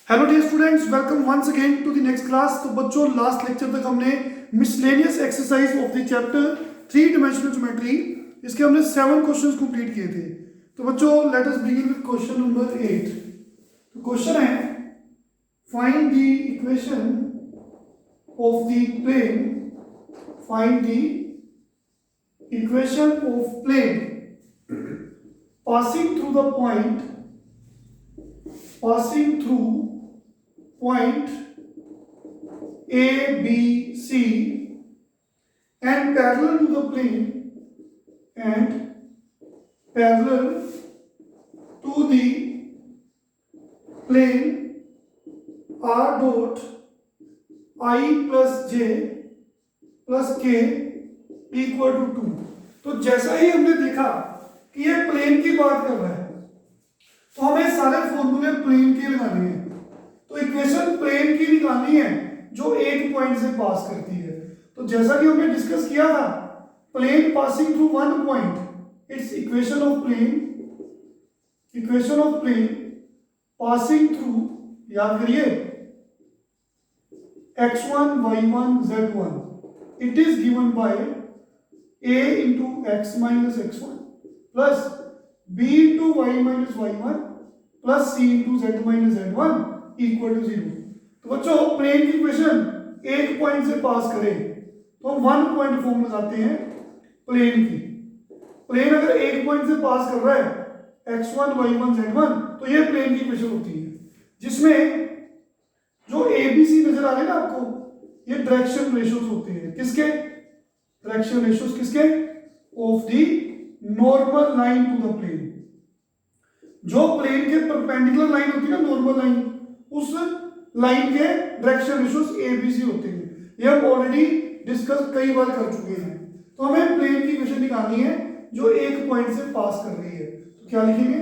Hello dear students, welcome once again to the next class. तो बच्चों, last lecture तक हमने miscellaneous exercise of the chapter 3 dimensional geometry इसके हमने 7 questions complete किए थे। तो बच्चों, let us begin with question number 8। तो क्वेश्चन है, find the equation of the plane, find the equation of plane passing through point A, B, C and parallel to the plane and parallel to the plane R dot I plus J plus K equal to 2। तो जैसा ही हमने देखा कि ये plane की बात कर रहा है तो हमें सारे फॉर्मूले प्लेन के लगाने हैं। तो इक्वेशन प्लेन की निकालनी है जो एक पॉइंट से पास करती है। तो जैसा कि हमने डिस्कस किया था, plane passing through one point, its equation of plane passing through, याद करिए, x1 y1 z1, it is given by a into x minus x1 plus b into y minus y1 plus c into z minus z1 equal to 0। तो बच्चों, plane की equation एक point से पास करें तो हम वन पॉइंट फॉर्म लगाते हैं प्लेन की। प्लेन अगर एक पॉइंट से पास कर रहा है x1 y1 z1 तो ये प्लेन की इक्वेशन होती है, जिसमें जो ABC नजर आ रहे हैं ना आपको, ये डायरेक्शन रेशियोज होते हैं। किसके डायरेक्शन रेशियोज? किसके? Of the normal line to the plane. जो प्लेन के परपेंडिकुलर लाइन होती है ना, नॉर्मल लाइन, उस लाइन के डायरेक्शन रेशियोज ABC होते हैं। ये हम ऑलरेडी डिस्कस कई बार कर चुके हैं। तो हमें प्लेन की इक्वेशन निकालनी है जो एक पॉइंट से पास कर रही है। तो क्या लिखेंगे?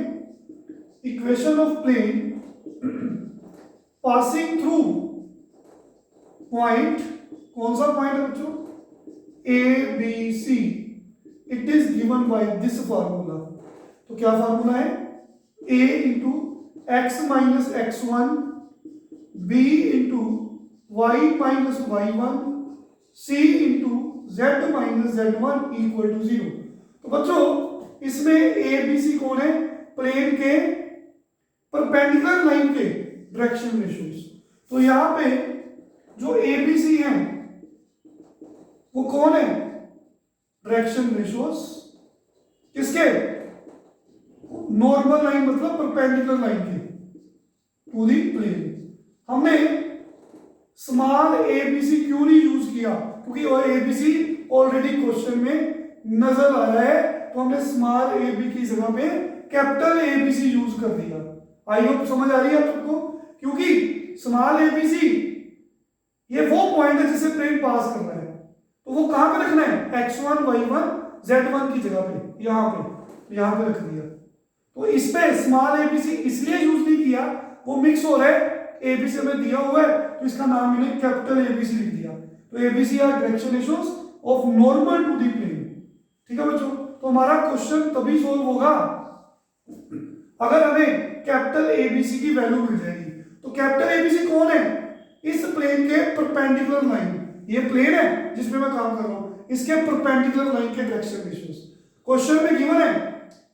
Equation of plane passing through point, कौन सा पॉइंट है बच्चों? A B C, it is given by this formula. तो क्या फार्मूला है? A into x minus x1, B into y minus y1, C into z minus z1 equal to 0। तो बच्चों, इसमें A B C कौन है? प्लेन के perpendicular line के डायरेक्शन रेशियोज। तो यहां पे जो A B C है वो कौन है? डायरेक्शन रेशियोज किसके? नॉर्मल लाइन, मतलब परपेंडिकुलर लाइन के टू दी प्लेन। हमने स्मॉल ABC क्यों नहीं यूज किया? क्योंकि वो ABC ऑलरेडी क्वेश्चन में नजर आ रहा है, तो हमने स्मॉल AB की जगह पे कैपिटल ABC यूज कर दिया। आई होप समझ आ रही है आपको? क्योंकि स्मॉल ABC ये वो पॉइंट है जिसे प्लेन पास कर रहा है, तो वो कहां पे रखना है? x1 y1 z1 की जगह पे, यहां पे रख दिया। तो इस पे स्मॉल ABC इसलिए यूज नहीं किया, वो मिक्स हो रहा है, ABC हमें दिया हुआ है तो इसका नाम मैंने कैपिटल ABC लिख दिया। तो ABC are direction ratios of normal to the plane. ठीक है बच्चों? तो हमारा क्वेश्चन तभी सोल्व होगा अगर हमें कैपिटल ABC की वैल्यू मिल जाएगी। तो कैपिटल ABC कौन है? इस प्लेन के परपेंडिकुलर लाइन, ये प्लेन है जिसमें मैं काम कर रहा हूं, इसके परपेंडिकुलर लाइन के डायरेक्शन रेशियोज। क्वेश्चन में गिवन है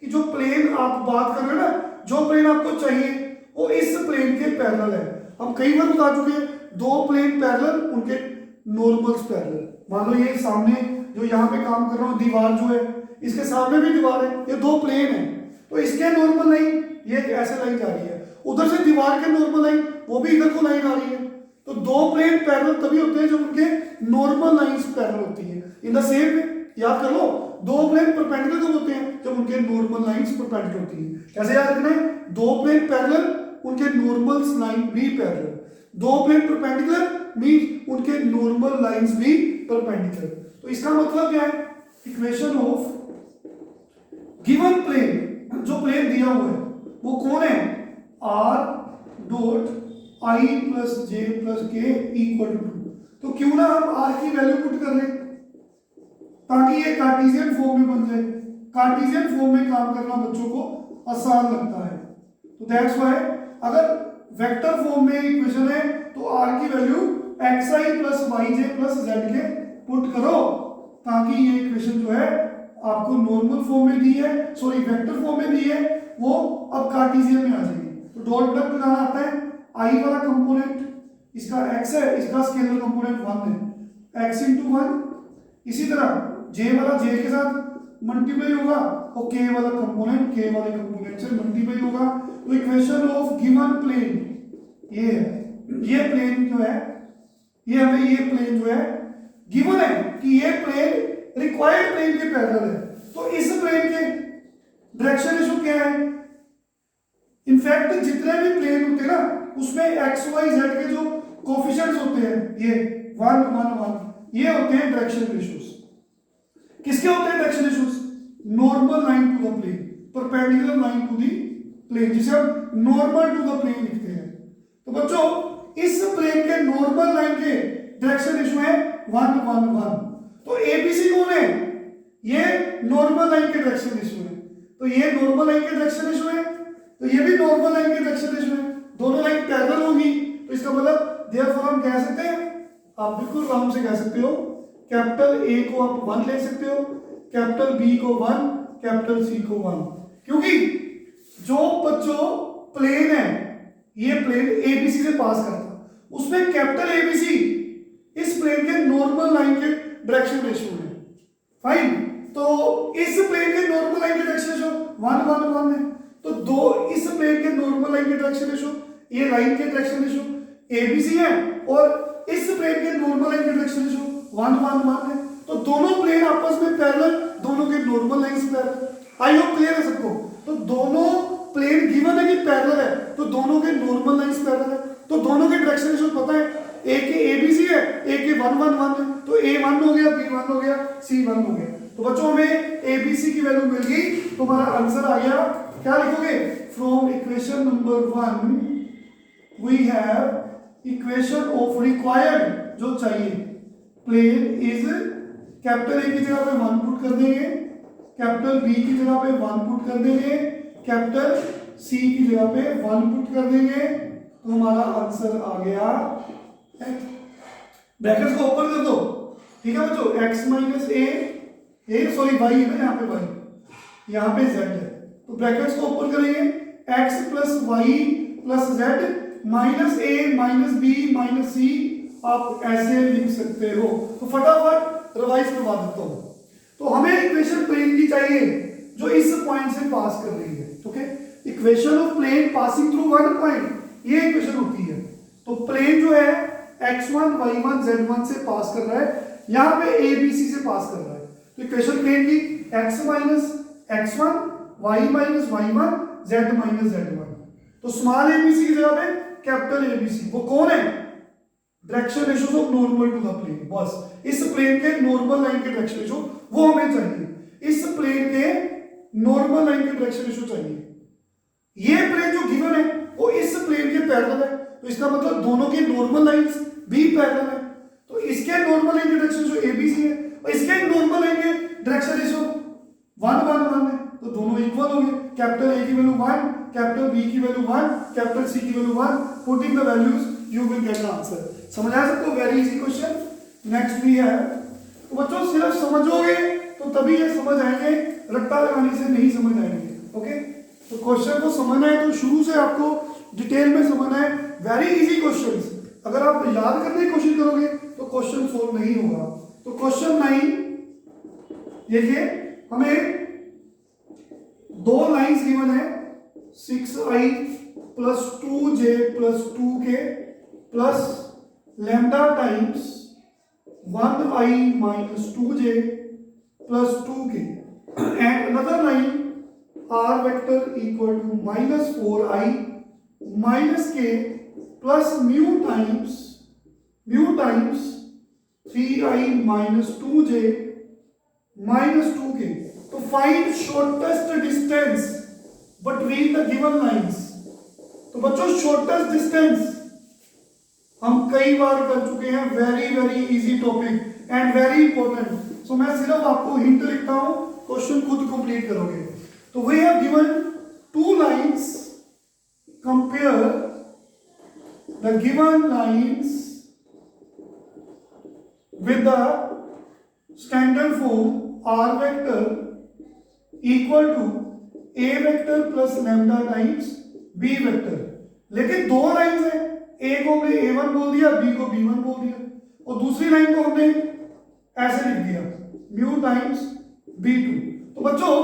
कि जो प्लेन आप बात कर रहे हो ना, जो प्लेन आपको चाहिए वो इस प्लेन के पैरेलल है। हम कई बार बता चुके हैं, दो प्लेन पैरेलल, उनके नॉर्मल्स पैरेलल। मान लो ये सामने जो यहाँ पे काम कर रहा हूँ, दीवार जो है, इसके सामने भी दीवार है, ये दो प्लेन है, तो इसके नॉर्मल लाइन ये ऐसे लाइन जा रही है, उधर से दीवार के नॉर्मल लाइन वो भी इधर को लाइन आ रही है। तो दो प्लेन पैरेलल तभी होते हैं जब उनके नॉर्मल लाइंस पैरेलल होती है। इन द सेम वे, याद कर लो, दो प्लेन परपेंडिकुलर कब होते हैं? जब उनके नॉर्मल लाइंस परपेंडिकुलर होती है। कैसे याद रखना है? दो प्लेन पैरेलल, उनके नॉर्मल्स लाइन भी पैरेलल। दो प्लेन परपेंडिकुलर मींस उनके नॉर्मल लाइंस भी परपेंडिकुलर। तो इसका मतलब क्या है? इक्वेशन ऑफ गिवन प्लेन, जो प्लेन दिया हुआ है वो कौन है? R dot I plus J plus K equal to 2। तो क्यों ना हम R की वैल्यू पुट कर लें ताकि ये कार्टेशियन फॉर्म में बन जाए। कार्टेशियन फॉर्म में काम करना बच्चों को आसान लगता है, तो दैट्स व्हाई अगर वेक्टर फॉर्म में इक्वेशन है तो आर की value xi plus yj plus z के पुट करो, ताकि ये इक्वेशन जो है आपको नॉर्मल फॉर्म में दी है, सॉरी वेक्टर फॉर्म में दी है, वो अब कार्टेशियन में आ जाएगी। तो डॉट प्रोडक्ट लगाना आता है, i वाला कंपोनेंट इसका x है, इसका स्केलर कंपोनेंट 1 है, x इंटू 1। इसी तरह j वाला j के साथ मल्टीप्लाई होगा और k वाला कंपोनेंट k वाले कंपोनेंट से मल्टीप्लाई होगा। तो इक्वेशन ऑफ गिवन प्लेन ये है, ये प्लेन जो है, ये हमें ये प्लेन जो है गिवन है कि ये प्लेन रिक्वायर्ड प्लेन के पैरेलल है। तो इस प्लेन के डायरेक्शन रेशियो क्या है? इनफैक्ट जितने भी प्लेन होते हैं ना उसमें एक्स वाई जेड के जो कोफिशिएंट्स होते हैं ये 1 1 1 ये होते हैं डायरेक्शन रेशियोज। किसके होते हैं direction ratios? Normal line to the plane, perpendicular line to the plane, जिसे हम नॉर्मल टू द प्लेन लिखते हैं। तो बच्चों इस प्लेन के नॉर्मल लाइन के डायरेक्शन रेशियो है 1 1 1। तो एबीसी कौन है? ये नॉर्मल लाइन के डायरेक्शन रेशियो है। तो ये नॉर्मल लाइन के डायरेक्शन रेशियो है, तो ये भी नॉर्मल लाइन के डायरेक्शन रेशियो है, दोनों लाइन पैरेलल होगी। तो इसका मतलब देयरफॉर हम कह सकते हैं, आप बिल्कुल आराम से कह सकते हो, कैपिटल ए को आप 1 ले सकते हो, कैपिटल बी को 1, कैपिटल सी को 1, क्योंकि जो बच्चों प्लेन है ये प्लेन एबीसी से पास करता है, उसमें कैपिटल एबीसी इस प्लेन के नॉर्मल लाइन के डायरेक्शन रेशियो है। फाइन, तो इस प्लेन के नॉर्मल लाइन के डायरेक्शन रेशियो 1 1 1 है। तो दो इस प्लेन के नॉर्मल लाइन के डायरेक्शन रेशियो, ये लाइन के डायरेक्शन रेशियो एबीसी है, और इस प्लेन के नॉर्मल लाइन के डायरेक्शन रेशियो 1 1 1 है। तो दोनों प्लेन आपस में पैरेलल, दोनों के normal lines parallel. I hope clear है सबको? तो दोनों प्लेन गिवन है कि पैरेलल है, तो दोनों के नॉर्मल लाइंस पैरेलल है, तो दोनों के डायरेक्शन रेशियो पता है, ए के एबीसी है, ए के 1 1 1 है, तो ए 1 हो गया, बी 1 हो गया, सी 1 हो गया। तो बच्चों हमें एबीसी की वैल्यू मिल गई, तो हमारा आंसर आ गया। क्या लिखोगे? From equation number 1 we have equation of required, जो चाहिए प्लेन इज, कैपिटल ए की जगह पे 1 पुट कर देंगे, कैपिटल बी की जगह पे 1 पुट कर देंगे, कैपिटल सी की जगह पे 1 पुट कर देंगे, तो हमारा आंसर आ गया। ब्रैकेट्स को ओपन कर दो, ठीक है बच्चों, x माइनस ए सॉरी y है ना, यहाँ पे y, यहाँ पे z है, तो ब्रैकेट्स को ओपन करेंगे, x plus Y plus z minus A minus B minus C, आप ऐसे लिख सकते हो। तो फटाफट रिवाइज करवा देता हूं। तो हमें इक्वेशन प्लेन की चाहिए जो इस पॉइंट से पास कर रही है, okay. Equation of plane passing through one point, ये इक्वेशन होती है। तो प्लेन जो है x1 y1 z1 से पास कर रहा है, यहां पे abc से पास कर रहा है। तो इक्वेशन प्लेन की x minus x1 y minus y1 z minus z1। तो स्मॉल abc की जगह पे कैपिटल abc, वो कौन है? Direction ratio of normal to the plane. बस इस प्लेन के नॉर्मल लाइन के डायरेक्शन रेशियो वो हमें चाहिए, इस प्लेन के नॉर्मल लाइन के डायरेक्शन रेशियो चाहिए। ये प्लेन जो गिवन है वो इस प्लेन के पैरेलल है, तो इसका मतलब दोनों के नॉर्मल लाइंस भी पैरेलल है। तो इसके नॉर्मल लाइन के डायरेक्शन रेशियो एबीसी है और इसके नॉर्मल लाइन के डायरेक्शन रेशियो 1 1 1 है, तो दोनों इक्वल हो गए। कैपिटल ए की वैल्यू 1, कैपिटल बी की वैल्यू 1, कैपिटल सी की value 1, putting the values you will get the answer. समझ आया सबको? Very easy question. नेक्स्ट भी है। तो बच्चों सिर्फ समझोगे तो तभी ये समझ आएंगे, रट्टा लगाने से नहीं समझ आएंगे, ओके। तो क्वेश्चन को समझना है तो शुरू से आपको डिटेल में समझना है। वेरी इजी क्वेश्चंस, अगर आप याद करने की कोशिश करोगे तो क्वेश्चन सोल्व नहीं होगा। तो क्वेश्चन 9 देखिए, हमें दो लाइंस गिवन है, 6i plus 2j plus 2k plus lambda times 1i minus 2j plus 2k and another line r vector equal to minus 4i minus k plus mu times 3i minus 2j minus 2k. तो find shortest distance between the given lines. तो बच्चों shortest distance हम कई बार कर चुके हैं, very very easy topic and very important. So मैं सिर्फ आपको हिंट लिखता हूं, क्वेश्चन खुद कंप्लीट करोगे। तो we have given two lines, compare the given lines with the standard form r vector equal to a vector plus lambda times b vector। लेकिन दो लाइंस है, a को हमने a1 बोल दिया, b को b1 बोल दिया, और दूसरी लाइन को हमने ऐसे लिख दिया म्यू टाइम्स b2। तो बच्चों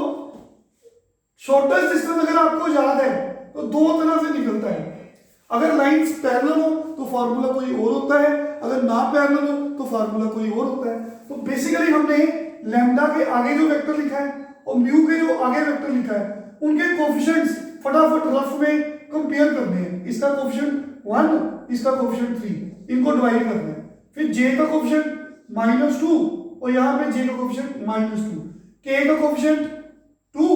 शॉर्टेस्ट डिस्टेंस अगर आपको याद है तो दो तरह से निकलता है। अगर लाइंस पैरेलल हो तो फार्मूला कोई और होता है, अगर ना पैरेलल हो तो फार्मूला कोई और होता है। तो बेसिकली हमने लैम्डा के आगे जो वेक्टर लिखा है और म्यू के जो आगे वेक्टर लिखा है उनके कोफिशिएंट्स फटाफट रफ में कंपेयर करने हैं। इसका कोफिशिएंट 1, इसका कोफिशिएंट 3, इनको डिवाइड करना है। फिर j का कोफिशिएंट -2 और यहाँ पे j का कोफिशिएंट -2, k का कोफिशिएंट 2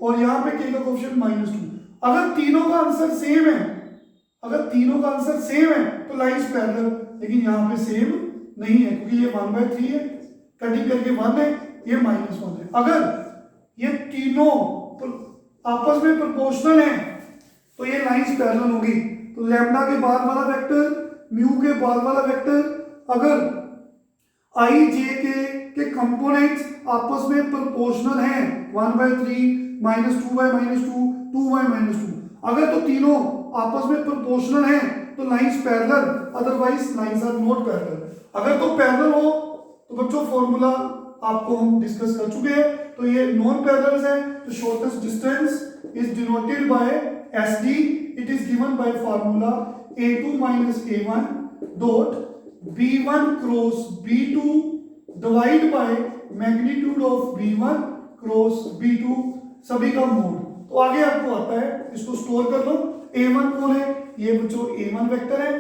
और यहाँ पे k का कोफिशिएंट -2। अगर तीनों का आंसर सेम है, अगर तीनों का आंसर सेम है तो लाइंस पैरेलल, लेकिन यहाँ पे सेम नहीं है क्योंकि ये 1/3 है, कटिंग करके 1 है, ये -1 है। अगर ये तीनों आपस में प्रोपोर्शनल हैं तो ये लाइंस पैरेलल होगी। तो लैम्डा के बाद वाला वेक्टर, म्यू के बाद वाला वेक्टर, अगर आई जे के कंपोनेंट्स आपस में प्रोपोर्शनल हैं 1/3, -2/-2, 2/-2, अगर तो तीनों आपस में प्रोपोर्शनल हैं तो lines parallel, otherwise lines are not parallel. अगर तो पैरेलल हो तो बच्चों फॉर्मूला आपको हम डिस्कस कर चुके हैं। तो ये नॉन पैरेलल है तो shortest distance is denoted by SD। It is given bye formula A2 - A1 dot B1 cross B2 divide by magnitude of B1 cross B2 सभी का मोड। तो आगे आपको आता है, इसको स्टोर कर लो। A1 कौन है? ये बच्चों A1 वेक्टर है,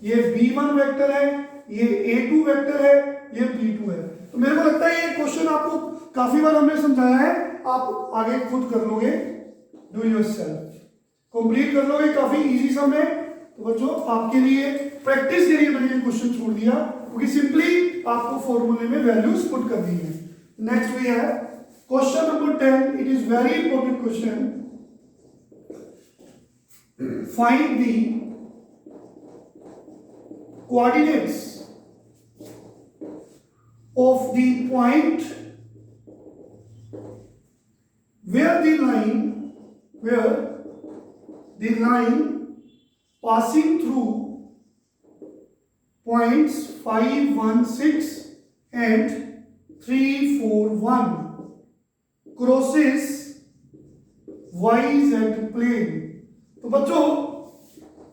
ये B1 वेक्टर है, ये A2 वेक्टर है, ये B2 है। तो मेरे को लगता है ये क्वेश्चन आपको काफी बार हमने समझाया है, आप आगे खुद कर लोगे, डू योरसेल्फ, कंप्लीट कर लोगे, काफी इजी सम है। तो बच्चों आपके लिए प्रैक्टिस के लिए मैंने ये क्वेश्चन छोड़ दिया क्योंकि सिंपली आपको फॉर्मूले में वैल्यूज पुट करनी है। नेक्स्ट वी है question number 10। It is very important question. Find the coordinates of the point where the line passing through points 5, 1, 6 and 3, 4, 1 crosses YZ plane। तो बच्चों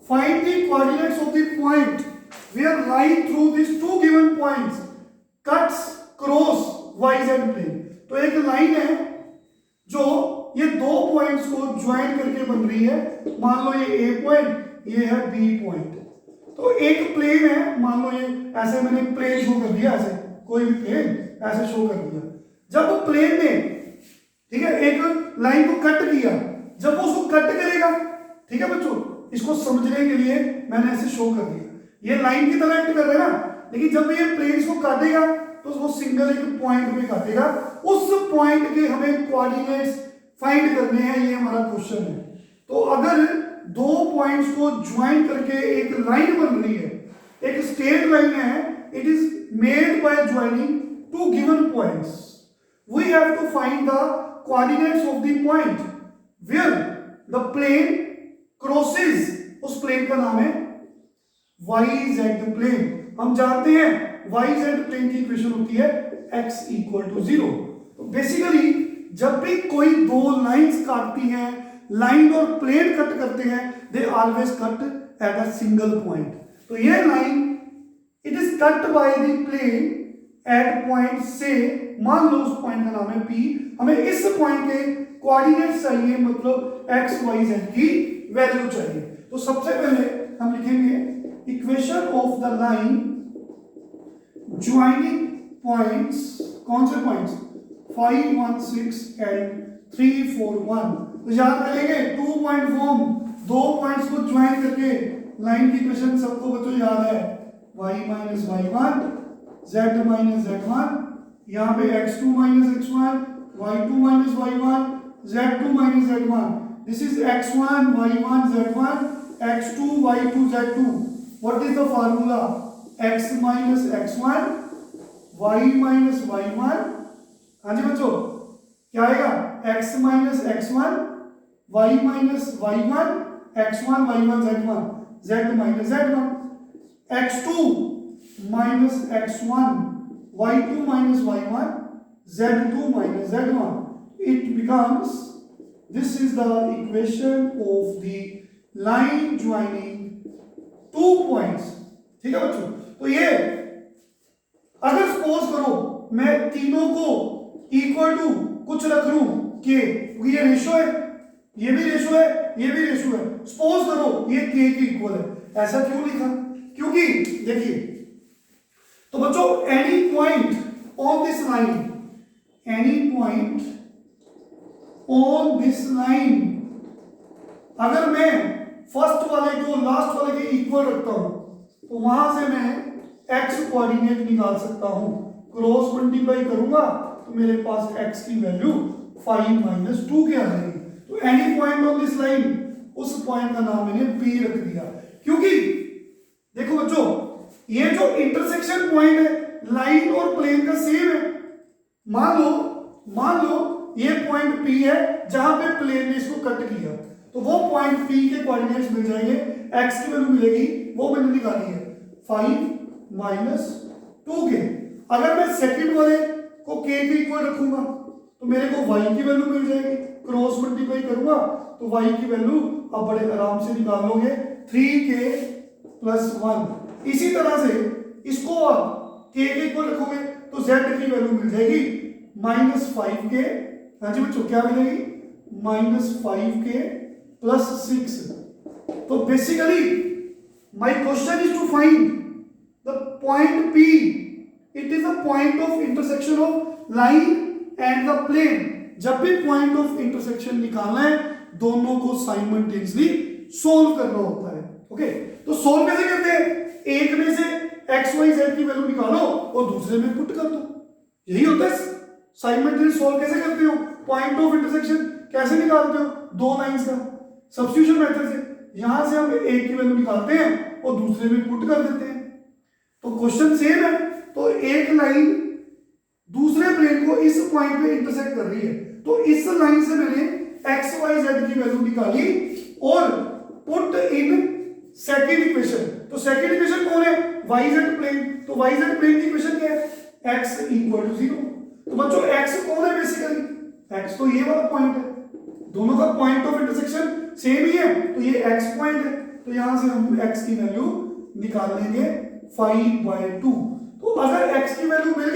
find the coordinates of the point where line through these two given points cuts cross YZ plane. तो एक line है जो ये दो points को join करके बन रही है। मान लो ये A पॉइंट, ये है B पॉइंट। तो एक प्लेन है, मान लो ये ऐसे मैंने प्लेन शो कर दिया, ऐसे कोई भी प्लेन ऐसे शो कर दिया। जब प्लेन ने ठीक है एक लाइन को कट किया, जब वो उसको कट करेगा, ठीक है बच्चों, इसको समझने के लिए मैंने ऐसे शो कर दिया, ये लाइन की तरह एक्ट कर रहा है ना, लेकिन जब ये प्लेन्स को काटेगा तो वो सिंगल एक पॉइंट पे काटेगा। उस पॉइंट के हमें कोऑर्डिनेट्स फाइंड करने हैं, ये हमारा क्वेश्चन है। तो अगर दो पॉइंट्स को ज्वाइन करके एक लाइन बन रही है, एक स्ट्रेट लाइन है, it is made by joining two given points, we have to find the coordinates of the point where the plane crosses. उस प्लेन का नाम है YZ प्लेन। हम जानते हैं YZ प्लेन की इक्वेशन होती है x = 0। तो बेसिकली जब भी कोई दो लाइंस काटती हैं, लाइन और प्लेन कट करते हैं, they always cut at a single point. तो ये line it is cut by the plane at point से, मान लो उस पॉइंट का नाम है P। हमें इस पॉइंट के कोऑर्डिनेट्स चाहिए, मतलब x y z की वैल्यू चाहिए। तो सबसे पहले हम लिखेंगे equation of the line joining points. कौन से पॉइंट्स? 5, 1, 6 एंड 3, 4, 1। तो याद करेंगे 2 पॉइंट फॉर्म, दो पॉइंट्स को ज्वाइन करके लाइन की इक्वेशन सबको बच्चों याद है, y - y1 z - z1, यहाँ पे x2 - x1 y2 - y1 z2 - z1। This is x1 y1 z1 x2 y2 z2। What is the formula, x minus x1 y minus y1। हाँ जी बच्चों, क्या आएगा, x minus x1 y minus y1 x1 y1 z1 z minus z1, x2 minus x1 y2 minus y1 z2 minus z1, it becomes, this is the equation of the line joining two points। ठीक है बच्चों, तो ये अगर suppose करो मैं तीनों को इक्वल टू कुछ रख लूं के, क्योंकि ये रेशो है, ये भी रेशो है, ये भी रेशो है, सपोज करो ये के इक्वल है, ऐसा क्यों लिखा, क्योंकि देखिए तो बच्चों any point on this line, any point on this line, अगर मैं फर्स्ट वाले को लास्ट वाले के इक्वल रखता हूं तो वहां से मैं x कोऑर्डिनेट निकाल सकता हूं, क्रॉस मल्टीप्लाई करूंगा तो मेरे पास x की वैल्यू 5 - 2 के आ जाएगी। तो any point on this line, उस पॉइंट का नाम मैंने P रख दिया, क्योंकि देखो बच्चों ये जो इंटरसेक्शन पॉइंट है लाइन और प्लेन का सेम है। मान लो ये पॉइंट P है जहां पे प्लेन ने इसको कट किया, तो वो पॉइंट P के कोऑर्डिनेट्स मिल जाएंगे, x की वैल्यू मिलेगी, वो मैंने निकाली है 5 - 2 के। अगर मैं सेकंड वाले को k के इक्वल रखूंगा तो मेरे को y की वैल्यू मिल जाएगी, क्रॉस मल्टीप्लाई करूंगा तो y की वैल्यू अब बड़े आराम से निकाल लोगे 3k + 1। इसी तरह से इसको आप k के इक्वल रखोगे तो z की वैल्यू मिल जाएगी -5k। हाँ जी बच्चों, क्या मिलेगी, -5k + 6। तो basically my question is to find the point P, it is a point of intersection of line and the plane. जब भी पॉइंट ऑफ इंटरसेक्शन निकालना है दोनों को साइमल्टेनियसली सोल्व करना होता है। ओके, तो सोल्व कैसे करते हैं, एक में से x y z की वैल्यू निकालो और दूसरे में पुट कर दो, यही होता है साइमल्टेनियस सोल्व। कैसे करते हो, पॉइंट ऑफ इंटरसेक्शन कैसे निकालते हो, दो लाइंस का सब्स्टिट्यूशन मेथड से, यहां से हम एक की वैल्यू निकालते हैं और दूसरे में पुट कर देते हैं। तो क्वेश्चन सेम है, तो एक लाइन दूसरे प्लेन को इस पॉइंट पे इंटरसेक्ट कर रही है, तो इस लाइन से मैंने x y z की वैल्यू निकाली और पुट इन सेकंड इक्वेशन। तो सेकंड इक्वेशन कौन है, y z प्लेन, तो y z प्लेन की इक्वेशन क्या है, x = 0। तो बच्चों x कौन है, बेसिकली x तो ये वाला पॉइंट है, दोनों का पॉइंट ऑफ इंटरसेक्शन सेम ही है, तो ये x पॉइंट है, तो यहां से हम x की वैल्यू निकाल लेंगे 5/2। तो अगर x की वैल्यू मिल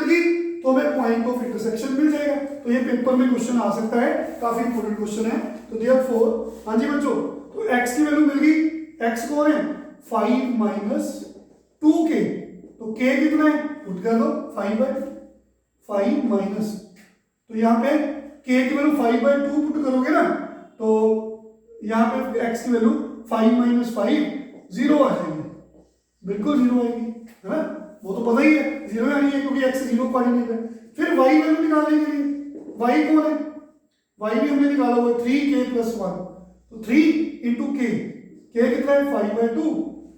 गई, तो हमें पॉइंट ऑफ इंटरसेक्शन मिल जाएगा। तो ये पेपर में क्वेश्चन आ सकता है, काफी इंपॉर्टेंट क्वेश्चन है। तो देयरफॉर, हाँ जी बच्चों, तो x की वैल्यू मिल गई, x कौन है, 5 - 2k, तो k कितना है, पुट कर दो 5 माइनस, तो यहाँ पे k की वैल्यू 5/2 पुट करोगे ना, तो यहाँ पे x की वैल्यू 5 - 5 0 आ जाएगी, बिल्कुल 0 आएगी, है ना, वो तो पता ही है 0 आनी है क्योंकि x 0 कोऑर्डिनेट है। फिर y वैल्यू निकालने के लिए, y कौन है, y भी हमने निकाला हुआ 3k + 1, तो 3 × k, k कितना है 5/2,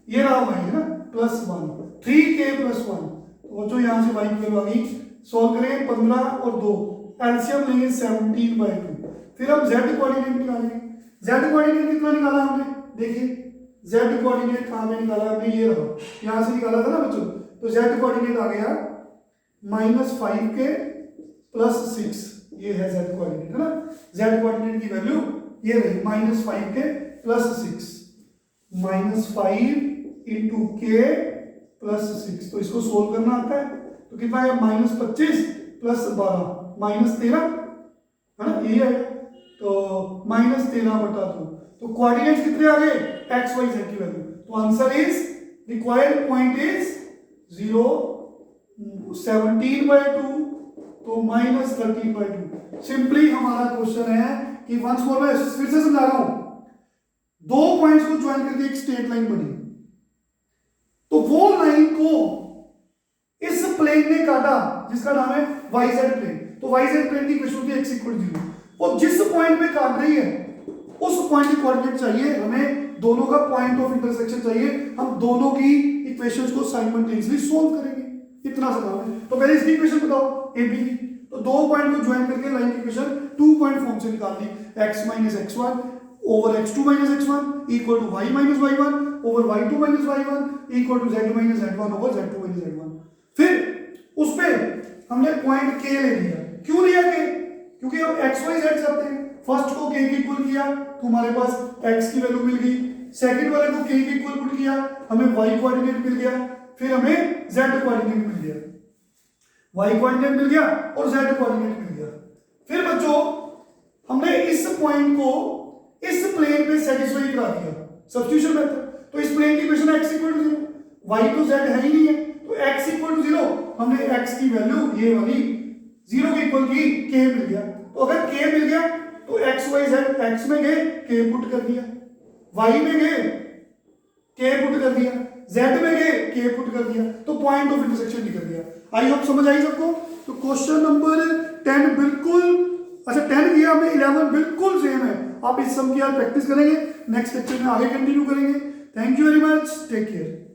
ये रहा y है ना, +1, 3k + 1, तो जो यहाँ से y की वैल्यू आ गई, सॉल्व करेंगे 15 और 2, एलसीएम लेंगे 17/2। फिर हम z कोऑर्डिनेट निकालेंगे, z कोऑर्डिनेट कितना निकाला हमने, देखिए z कोऑर्डिनेट कहाँ पे निकाला हमने, ये रहा, यहाँ से निकाला था ना बच्चों, तो z कोऑर्डिनेट आ गया -5k + 6, ये है z कोऑर्डिनेट, है ना, z कोऑर्डिनेट की वैल्यू ये रही -5k + 6, -5 × k + 6, तो इसको सोल्व करना आता है, तो कितना है -25 + 12 -13, है ना, ये आएगा, तो -13/2, तो कोऑर्डिनेट्स कितने आ गए, x y z की वैल्यू, तो answer is required point is 0 17/2, तो -13/2। सिंपली हमारा क्वेश्चन है कि वंस मोर, मैं फिर से समझा रहा हूं, दो पॉइंट्स को ज्वाइन करके एक स्ट्रेट लाइन बनी, तो वो लाइन को इस प्लेन ने काटा जिसका नाम है yz प्लेन, तो yz प्लेन की इक्वेशन होती है x = 0, और जिस पॉइंट पे काट रही है उस पॉइंट की कोऑर्डिनेट चाहिए हमें दोनों का पॉइंट ऑफ इंटरसेक्शन चाहिए, हम दोनों की इक्वेशंस को साइमल्टेनियसली सोल्व करेंगे, इतना सा काम है। तो पहले इसकी इक्वेशन बताओ ए बी की, तो दो पॉइंट को ज्वाइन करके लाइन की इक्वेशन 2 पॉइंट फॉर्म से निकाल ली, x minus x1 over x2 minus x1 equal to y minus y1 over y2 minus y1 equal to z minus z1 over z2 minus z1। फिर उस पे हमने पॉइंट k ले लिया। क्यों लिया k? क्योंकि हम x y z चाहते हैं। फर्स्ट को k की इक्वल किया तो हमारे पास x की वैल्यू मिल गई, सेकंड वाले को k की इक्वल पुट किया हमें y कोऑर्डिनेट मिल गया, फिर हमें z कोऑर्डिनेट मिल गया, y कोऑर्डिनेट मिल गया और z कोऑर्डिनेट मिल गया। फिर बच्चों हमने इस पॉइंट को इस प्लेन पे सेटिस्फाई करा दिया, सब्स्टिट्यूशन मेथड। तो इस प्लेन की equation x equal to 0, y तो z है ही नहीं है, तो x इक्वल टू 0 हमने x की वैल्यू ये वाली 0 के इक्वल की k मिल गया। तो अगर k मिल गया तो x y z, x में गए k पुट कर दिया, y में गए k पुट कर दिया, z में गए k पुट कर दिया, तो पॉइंट ऑफ इंटरसेक्शन निकल गया। आई होप समझ आई सबको। तो क्वेश्चन नंबर 10 बिल्कुल, अच्छा 10 किया हमने, 11 बिल्कुल सेम है। आप इस सम की यार प्रैक्टिस करेंगे, नेक्स्ट लेक्चर में आगे कंटिन्यू करेंगे। Thank you very much, take care.